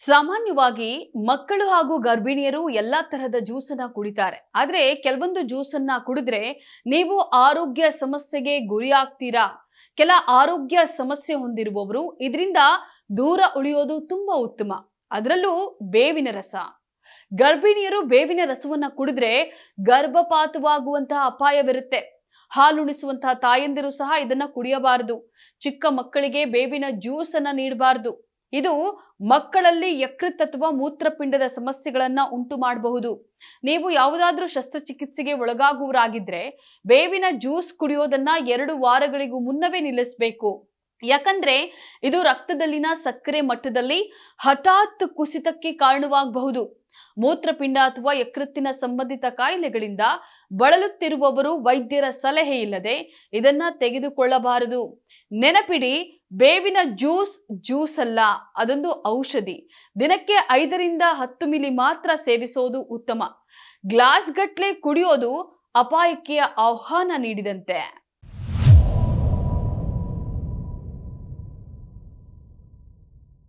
ಸಾಮಾನ್ಯವಾಗಿ ಮಕ್ಕಳು ಹಾಗೂ ಗರ್ಭಿಣಿಯರು ಎಲ್ಲಾ ತರಹದ ಜ್ಯೂಸನ್ನ ಕುಡಿತಾರೆ. ಆದ್ರೆ ಕೆಲವೊಂದು ಜ್ಯೂಸನ್ನ ಕುಡಿದ್ರೆ ನೀವು ಆರೋಗ್ಯ ಸಮಸ್ಯೆಗೆ ಗುರಿಯಾಗ್ತೀರಾ. ಕೆಲ ಆರೋಗ್ಯ ಸಮಸ್ಯೆ ಹೊಂದಿರುವವರು ಇದರಿಂದ ದೂರ ಉಳಿಯೋದು ತುಂಬಾ ಉತ್ತಮ. ಅದರಲ್ಲೂ ಬೇವಿನ ರಸ. ಗರ್ಭಿಣಿಯರು ಬೇವಿನ ರಸವನ್ನ ಕುಡಿದ್ರೆ ಗರ್ಭಪಾತವಾಗುವಂತಹ ಅಪಾಯವಿರುತ್ತೆ. ಹಾಲುಣಿಸುವಂತಹ ತಾಯಂದಿರು ಸಹ ಇದನ್ನ ಕುಡಿಯಬಾರದು. ಚಿಕ್ಕ ಮಕ್ಕಳಿಗೆ ಬೇವಿನ ಜ್ಯೂಸ್ ಅನ್ನ ನೀಡಬಾರದು. ಇದು ಮಕ್ಕಳಲ್ಲಿ ಯಕೃತ್ ಅಥವಾ ಮೂತ್ರಪಿಂಡದ ಸಮಸ್ಯೆಗಳನ್ನ ಉಂಟು ಮಾಡಬಹುದು. ನೀವು ಯಾವುದಾದ್ರೂ ಶಸ್ತ್ರಚಿಕಿತ್ಸೆಗೆ ಒಳಗಾಗುವರಾಗಿದ್ರೆ ಬೇವಿನ ಜ್ಯೂಸ್ ಕುಡಿಯೋದನ್ನ 2 ವಾರಗಳಿಗೂ ಮುನ್ನವೇ ನಿಲ್ಲಿಸಬೇಕು. ಯಾಕಂದ್ರೆ ಇದು ರಕ್ತದಲ್ಲಿನ ಸಕ್ಕರೆ ಮಟ್ಟದಲ್ಲಿ ಹಠಾತ್ ಕುಸಿತಕ್ಕೆ ಕಾರಣವಾಗಬಹುದು. ಮೂತ್ರಪಿಂಡ ಅಥವಾ ಯಕೃತ್ತಿನ ಸಂಬಂಧಿತ ಕಾಯಿಲೆಗಳಿಂದ ಬಳಲುತ್ತಿರುವವರು ವೈದ್ಯರ ಸಲಹೆ ಇಲ್ಲದೆ ಇದನ್ನ ತೆಗೆದುಕೊಳ್ಳಬಾರದು. ನೆನಪಿಡಿ, ಬೇವಿನ ಜ್ಯೂಸ್ ಅಲ್ಲ, ಅದೊಂದು ಔಷಧಿ. ದಿನಕ್ಕೆ 5 ರಿಂದ 10 ಮಿಲಿ ಮಾತ್ರ ಸೇವಿಸೋದು ಉತ್ತಮ. ಗ್ಲಾಸ್ ಗಟ್ಲೆ ಕುಡಿಯೋದು ಅಪಾಯಕ್ಕೆ ಆಹ್ವಾನ ನೀಡಿದಂತೆ.